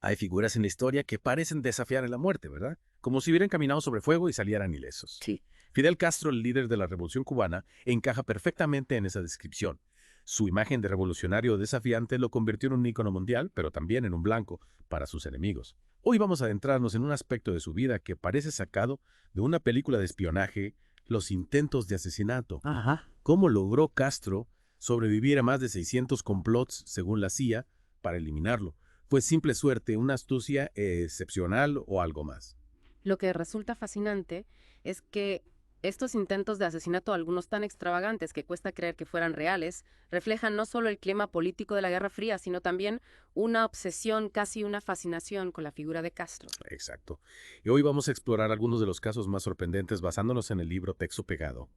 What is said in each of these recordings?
Hay figuras en la historia que parecen desafiar a la muerte, ¿verdad? Como si hubieran caminado sobre fuego y salieran ilesos. Sí. Fidel Castro, el líder de la Revolución cubana, encaja perfectamente en esa descripción. Su imagen de revolucionario desafiante lo convirtió en un ícono mundial, pero también en un blanco para sus enemigos. Hoy vamos a adentrarnos en un aspecto de su vida que parece sacado de una película de espionaje, los intentos de asesinato. Ajá. ¿Cómo logró Castro sobrevivir a más de 600 complots, según la CIA, para eliminarlo? ¿Fue simple suerte, una astucia excepcional o algo más? Lo que resulta fascinante es que estos intentos de asesinato, algunos tan extravagantes que cuesta creer que fueran reales, reflejan no solo el clima político de la Guerra Fría, sino también una obsesión, casi una fascinación con la figura de Castro. Exacto. Y hoy vamos a explorar algunos de los casos más sorprendentes basándonos en el libro Texto Pegado.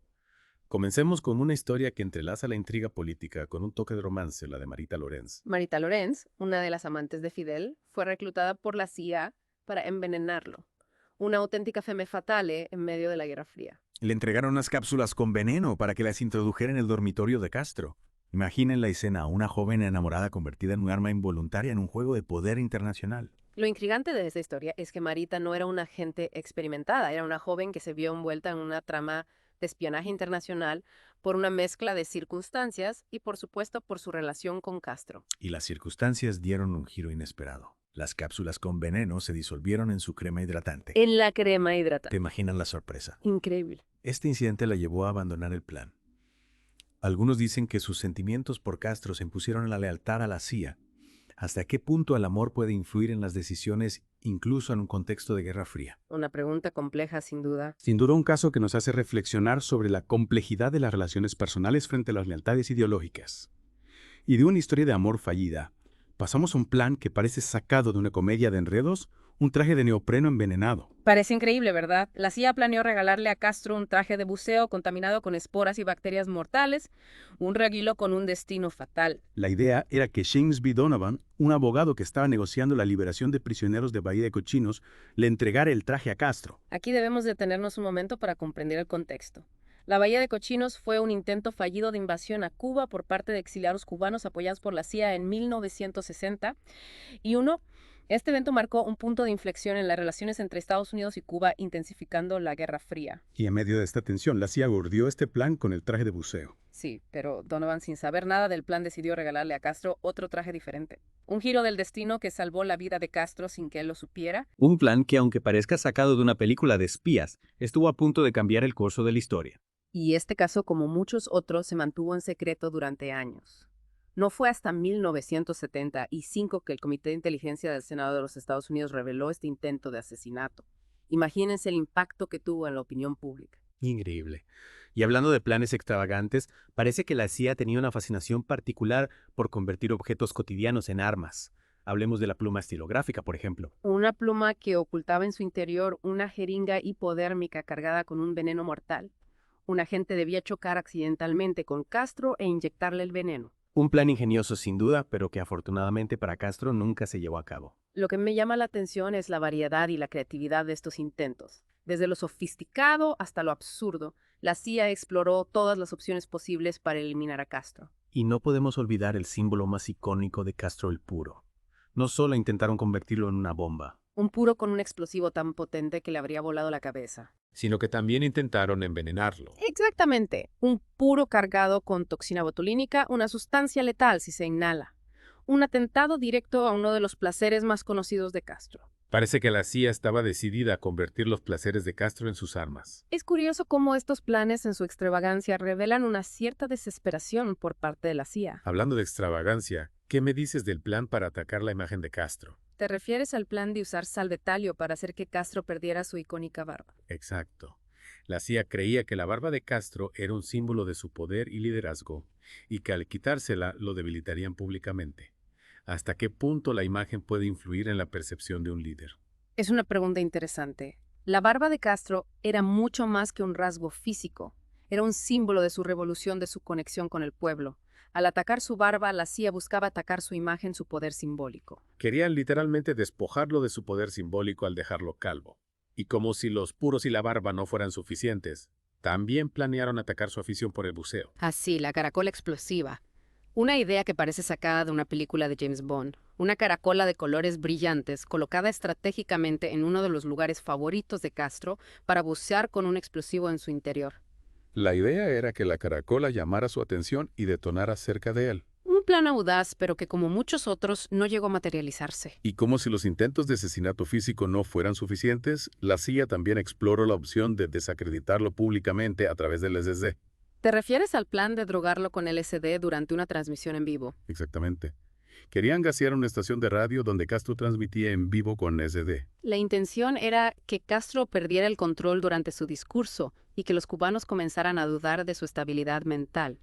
Comencemos con una historia que entrelaza la intriga política con un toque de romance, la de Marita Lorenz. Marita Lorenz, una de las amantes de Fidel, fue reclutada por la CIA para envenenarlo. Una auténtica femme fatale en medio de la Guerra Fría. Le entregaron unas cápsulas con veneno para que las introdujera en el dormitorio de Castro. Imaginen la escena, una joven enamorada convertida en un arma involuntaria en un juego de poder internacional. Lo intrigante de esta historia es que Marita no era una agente experimentada, era una joven que se vio envuelta en una trama de espionaje internacional por una mezcla de circunstancias y, por supuesto, por su relación con Castro. Y las circunstancias dieron un giro inesperado. Las cápsulas con veneno se disolvieron en su crema hidratante. En la crema ¿Te hidratante. imaginan la sorpresa? Increíble. Este incidente la llevó a abandonar el plan. Algunos dicen que sus sentimientos por Castro se impusieron a la lealtad a la CIA. ¿Hasta qué punto el amor puede influir en las decisiones, incluso en un contexto de Guerra Fría? Una pregunta compleja, sin duda. Sin duda un caso que nos hace reflexionar sobre la complejidad de las relaciones personales frente a las lealtades ideológicas. Y de una historia de amor fallida, pasamos a un plan que parece sacado de una comedia de enredos, un traje de neopreno envenenado. Parece increíble, ¿verdad? La CIA planeó regalarle a Castro un traje de buceo contaminado con esporas y bacterias mortales, un reguilo con un destino fatal. La idea era que James B. Donovan, un abogado que estaba negociando la liberación de prisioneros de Bahía de Cochinos, le entregara el traje a Castro. Aquí debemos detenernos un momento para comprender el contexto. La Bahía de Cochinos fue un intento fallido de invasión a Cuba por parte de exiliados cubanos apoyados por la CIA en 1960 y este evento marcó un punto de inflexión en las relaciones entre Estados Unidos y Cuba, intensificando la Guerra Fría. Y en medio de esta tensión, la CIA urdió este plan con el traje de buceo. Sí, pero Donovan, sin saber nada del plan, decidió regalarle a Castro otro traje diferente. Un giro del destino que salvó la vida de Castro sin que él lo supiera. Un plan que, aunque parezca sacado de una película de espías, estuvo a punto de cambiar el curso de la historia. Y este caso, como muchos otros, se mantuvo en secreto durante años. No fue hasta 1975 que el Comité de Inteligencia del Senado de los Estados Unidos reveló este intento de asesinato. Imagínense el impacto que tuvo en la opinión pública. Increíble. Y hablando de planes extravagantes, parece que la CIA tenía una fascinación particular por convertir objetos cotidianos en armas. Hablemos de la pluma estilográfica, por ejemplo. Una pluma que ocultaba en su interior una jeringa hipodérmica cargada con un veneno mortal. Un agente debía chocar accidentalmente con Castro e inyectarle el veneno. Un plan ingenioso sin duda, pero que afortunadamente para Castro nunca se llevó a cabo. Lo que me llama la atención es la variedad y la creatividad de estos intentos. Desde lo sofisticado hasta lo absurdo, la CIA exploró todas las opciones posibles para eliminar a Castro. Y no podemos olvidar el símbolo más icónico de Castro, el puro. No solo intentaron convertirlo en una bomba, Un puro con un explosivo tan potente que le habría volado la cabeza. sino que también intentaron envenenarlo. Exactamente, un puro cargado con toxina botulínica, una sustancia letal si se inhala. Un atentado directo a uno de los placeres más conocidos de Castro. Parece que la CIA estaba decidida a convertir los placeres de Castro en sus armas. Es curioso cómo estos planes en su extravagancia revelan una cierta desesperación por parte de la CIA. Hablando de extravagancia, ¿qué me dices del plan para atacar la imagen de Castro? ¿Te refieres al plan de usar sal de talio para hacer que Castro perdiera su icónica barba? Exacto. La CIA creía que la barba de Castro era un símbolo de su poder y liderazgo, y que al quitársela lo debilitarían públicamente. ¿Hasta qué punto la imagen puede influir en la percepción de un líder? Es una pregunta interesante. La barba de Castro era mucho más que un rasgo físico. Era un símbolo de su revolución, de su conexión con el pueblo. Al atacar su barba, la CIA buscaba atacar su imagen, su poder simbólico. Querían literalmente despojarlo de su poder simbólico al dejarlo calvo. Y como si los puros y la barba no fueran suficientes, también planearon atacar su afición por el buceo. Así, la caracola explosiva. Una idea que parece sacada de una película de James Bond, una caracola de colores brillantes colocada estratégicamente en uno de los lugares favoritos de Castro para bucear con un explosivo en su interior. La idea era que la caracola llamara su atención y detonara cerca de él. Un plan audaz, pero que como muchos otros no llegó a materializarse. Y como si los intentos de asesinato físico no fueran suficientes, la CIA también exploró la opción de desacreditarlo públicamente a través del LSD. ¿Te refieres al plan de drogarlo con LSD durante una transmisión en vivo? Exactamente. Querían gasear una estación de radio donde Castro transmitía en vivo con LSD. La intención era que Castro perdiera el control durante su discurso y que los cubanos comenzaran a dudar de su estabilidad mental.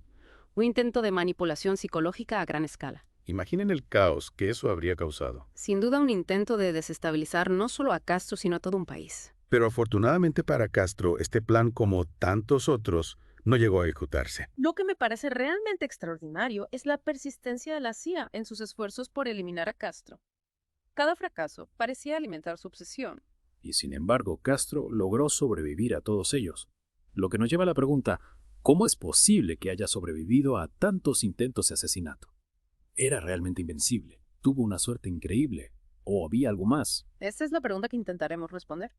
Un intento de manipulación psicológica a gran escala. Imaginen el caos que eso habría causado. Sin duda un intento de desestabilizar no solo a Castro, sino a todo un país. Pero afortunadamente para Castro, este plan, como tantos otros, no llegó a ejecutarse. Lo que me parece realmente extraordinario es la persistencia de la CIA en sus esfuerzos por eliminar a Castro. Cada fracaso parecía alimentar su obsesión. Y sin embargo, Castro logró sobrevivir a todos ellos. Lo que nos lleva a la pregunta, ¿cómo es posible que haya sobrevivido a tantos intentos de asesinato? ¿Era realmente invencible? ¿Tuvo una suerte increíble? ¿O había algo más? Esta es la pregunta que intentaremos responder.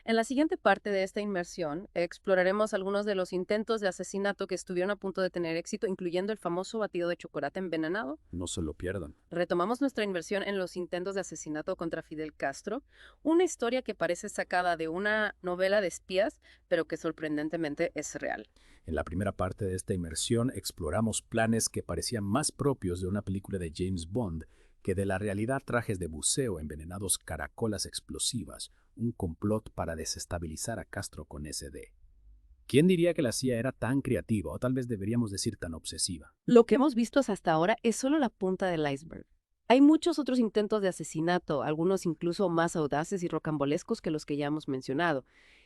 En la siguiente parte de esta inmersión, exploraremos algunos de los intentos de asesinato que estuvieron a punto de tener éxito, incluyendo el famoso batido de chocolate envenenado. No se lo pierdan. Retomamos nuestra inversión en los intentos de asesinato contra Fidel Castro, una historia que parece sacada de una novela de espías, pero que sorprendentemente es real. En la primera parte de esta inmersión exploramos planes que parecían más propios de una película de James Bond que de la realidad: trajes de buceo, envenenados, caracolas explosivas, un complot para desestabilizar a Castro con SD. ¿Quién diría que la CIA era tan creativa, o tal vez deberíamos decir tan obsesiva? Lo que hemos visto hasta ahora es solo la punta del iceberg. Hay muchos otros intentos de asesinato, algunos incluso más audaces y rocambolescos que los que ya hemos mencionado,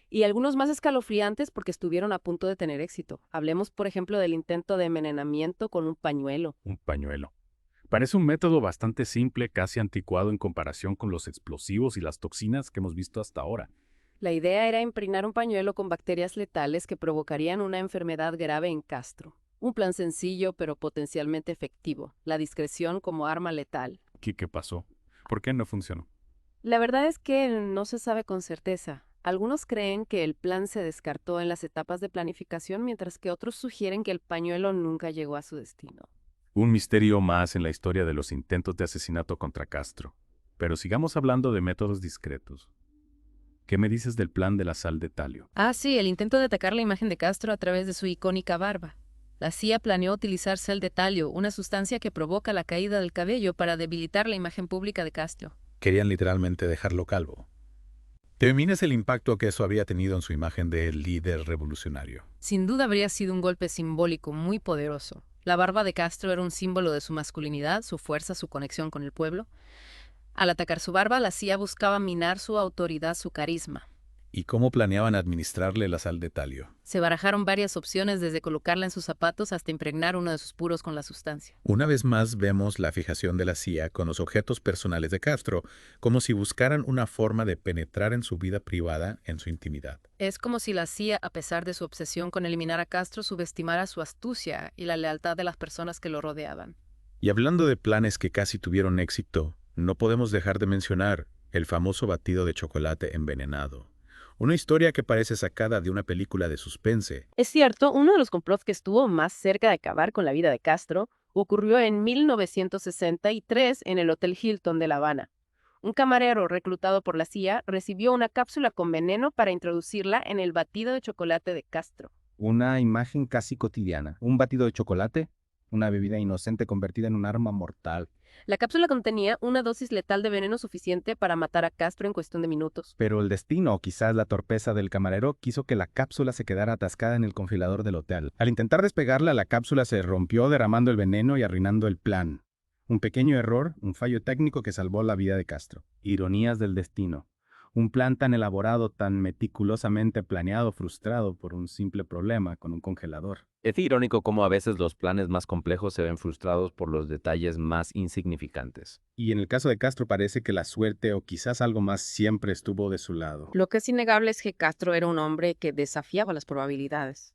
y algunos más escalofriantes porque estuvieron a punto de tener éxito. Hablemos, por ejemplo, del intento de envenenamiento con un pañuelo. Un pañuelo. Parece un método bastante simple, casi anticuado en comparación con los explosivos y las toxinas que hemos visto hasta ahora. La idea era impregnar un pañuelo con bacterias letales que provocarían una enfermedad grave en Castro. Un plan sencillo pero potencialmente efectivo. La discreción como arma letal. ¿Qué pasó? ¿Por qué no funcionó? La verdad es que no se sabe con certeza. Algunos creen que el plan se descartó en las etapas de planificación, mientras que otros sugieren que el pañuelo nunca llegó a su destino. Un misterio más en la historia de los intentos de asesinato contra Castro. Pero sigamos hablando de métodos discretos. ¿Qué me dices del plan de la sal de talio? Ah, sí, el intento de atacar la imagen de Castro a través de su icónica barba. La CIA planeó utilizar sal de talio, una sustancia que provoca la caída del cabello, para debilitar la imagen pública de Castro. Querían literalmente dejarlo calvo. ¿Te imaginas el impacto que eso habría tenido en su imagen de líder revolucionario? Sin duda habría sido un golpe simbólico muy poderoso. La barba de Castro era un símbolo de su masculinidad, su fuerza, su conexión con el pueblo. Al atacar su barba, la CIA buscaba minar su autoridad, su carisma. ¿Y cómo planeaban administrarle la sal de talio? Se barajaron varias opciones, desde colocarla en sus zapatos hasta impregnar uno de sus puros con la sustancia. Una vez más vemos la fijación de la CIA con los objetos personales de Castro, como si buscaran una forma de penetrar en su vida privada, en su intimidad. Es como si la CIA, a pesar de su obsesión con eliminar a Castro, subestimara su astucia y la lealtad de las personas que lo rodeaban. Y hablando de planes que casi tuvieron éxito, no podemos dejar de mencionar el famoso batido de chocolate envenenado. Una historia que parece sacada de una película de suspense. Es cierto, uno de los complots que estuvo más cerca de acabar con la vida de Castro ocurrió en 1963 en el Hotel Hilton de La Habana. Un camarero reclutado por la CIA recibió una cápsula con veneno para introducirla en el batido de chocolate de Castro. Una imagen casi cotidiana. Un batido de chocolate, una bebida inocente convertida en un arma mortal. La cápsula contenía una dosis letal de veneno suficiente para matar a Castro en cuestión de minutos. Pero el destino, o quizás la torpeza del camarero, quiso que la cápsula se quedara atascada en el congelador del hotel. Al intentar despegarla, la cápsula se rompió, derramando el veneno y arruinando el plan. Un pequeño error, un fallo técnico que salvó la vida de Castro. Ironías del destino. Un plan tan elaborado, tan meticulosamente planeado, frustrado por un simple problema con un congelador. Es irónico cómo a veces los planes más complejos se ven frustrados por los detalles más insignificantes. Y en el caso de Castro parece que la suerte o quizás algo más siempre estuvo de su lado. Lo que es innegable es que Castro era un hombre que desafiaba las probabilidades.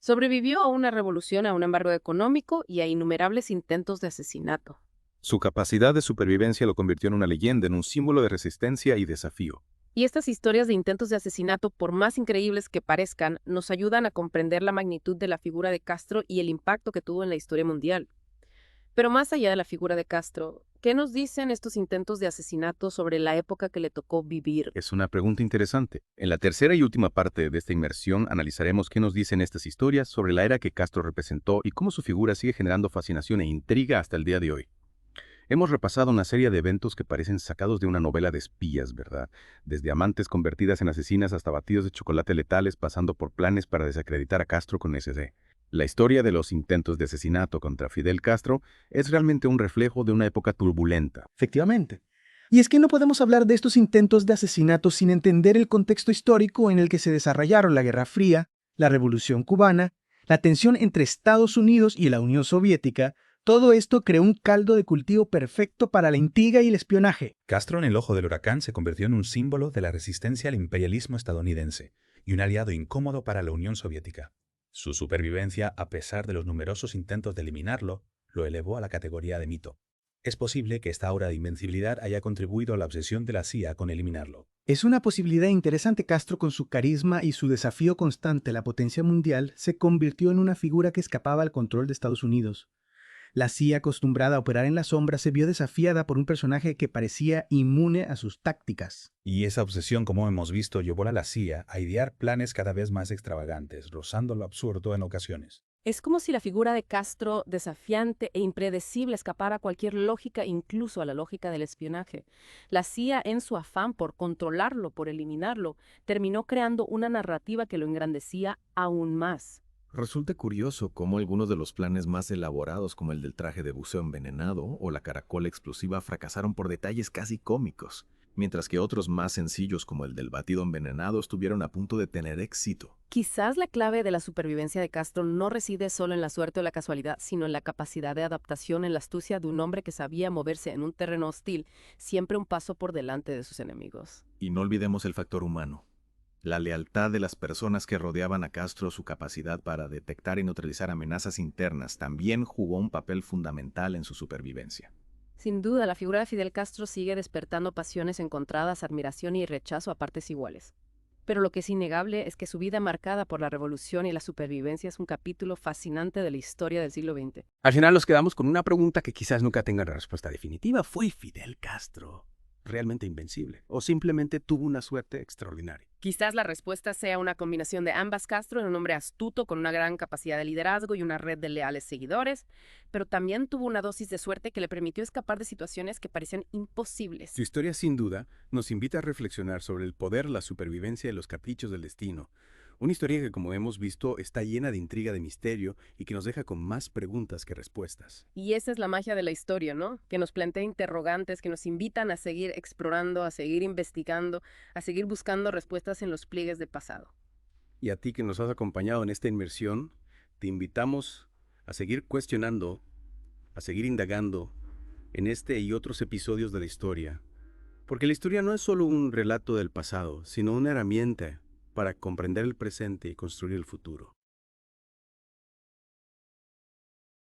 Sobrevivió a una revolución, a un embargo económico y a innumerables intentos de asesinato. Su capacidad de supervivencia lo convirtió en una leyenda, en un símbolo de resistencia y desafío. Y estas historias de intentos de asesinato, por más increíbles que parezcan, nos ayudan a comprender la magnitud de la figura de Castro y el impacto que tuvo en la historia mundial. Pero más allá de la figura de Castro, ¿qué nos dicen estos intentos de asesinato sobre la época que le tocó vivir? Es una pregunta interesante. En la tercera y última parte de esta inmersión analizaremos qué nos dicen estas historias sobre la era que Castro representó y cómo su figura sigue generando fascinación e intriga hasta el día de hoy. Hemos repasado una serie de eventos que parecen sacados de una novela de espías, ¿verdad? Desde amantes convertidas en asesinas hasta batidos de chocolate letales, pasando por planes para desacreditar a Castro con SD. La historia de los intentos de asesinato contra Fidel Castro es realmente un reflejo de una época turbulenta. Efectivamente. Y es que no podemos hablar de estos intentos de asesinato sin entender el contexto histórico en el que se desarrollaron la Guerra Fría, la Revolución Cubana, la tensión entre Estados Unidos y la Unión Soviética. Todo esto creó un caldo de cultivo perfecto para la intriga y el espionaje. Castro en el ojo del huracán se convirtió en un símbolo de la resistencia al imperialismo estadounidense y un aliado incómodo para la Unión Soviética. Su supervivencia, a pesar de los numerosos intentos de eliminarlo, lo elevó a la categoría de mito. Es posible que esta aura de invencibilidad haya contribuido a la obsesión de la CIA con eliminarlo. Es una posibilidad interesante. Castro, con su carisma y su desafío constante a la potencia mundial, se convirtió en una figura que escapaba al control de Estados Unidos. La CIA, acostumbrada a operar en la sombra, se vio desafiada por un personaje que parecía inmune a sus tácticas. Y esa obsesión, como hemos visto, llevó a la CIA a idear planes cada vez más extravagantes, rozando lo absurdo en ocasiones. Es como si la figura de Castro, desafiante e impredecible, escapara a cualquier lógica, incluso a la lógica del espionaje. La CIA, en su afán por controlarlo, por eliminarlo, terminó creando una narrativa que lo engrandecía aún más. Resulta curioso cómo algunos de los planes más elaborados, como el del traje de buceo envenenado o la caracola explosiva, fracasaron por detalles casi cómicos, mientras que otros más sencillos, como el del batido envenenado, estuvieron a punto de tener éxito. Quizás la clave de la supervivencia de Castro no reside solo en la suerte o la casualidad, sino en la capacidad de adaptación, en la astucia de un hombre que sabía moverse en un terreno hostil, siempre un paso por delante de sus enemigos. Y no olvidemos el factor humano. La lealtad de las personas que rodeaban a Castro, su capacidad para detectar y neutralizar amenazas internas, también jugó un papel fundamental en su supervivencia. Sin duda, la figura de Fidel Castro sigue despertando pasiones encontradas, admiración y rechazo a partes iguales. Pero lo que es innegable es que su vida marcada por la revolución y la supervivencia es un capítulo fascinante de la historia del siglo XX. Al final nos quedamos con una pregunta que quizás nunca tenga la respuesta definitiva. ¿Fue Fidel Castro realmente invencible o simplemente tuvo una suerte extraordinaria? Quizás la respuesta sea una combinación de ambas. Castro era un hombre astuto con una gran capacidad de liderazgo y una red de leales seguidores, pero también tuvo una dosis de suerte que le permitió escapar de situaciones que parecían imposibles. Su historia, sin duda, nos invita a reflexionar sobre el poder, la supervivencia y los caprichos del destino. Una historia que, como hemos visto, está llena de intriga, de misterio y que nos deja con más preguntas que respuestas. Y esa es la magia de la historia, ¿no? Que nos plantea interrogantes, que nos invitan a seguir explorando, a seguir investigando, a seguir buscando respuestas en los pliegues del pasado. Y a ti que nos has acompañado en esta inmersión, te invitamos a seguir cuestionando, a seguir indagando en este y otros episodios de la historia. Porque la historia no es solo un relato del pasado, sino una herramienta para comprender el presente y construir el futuro.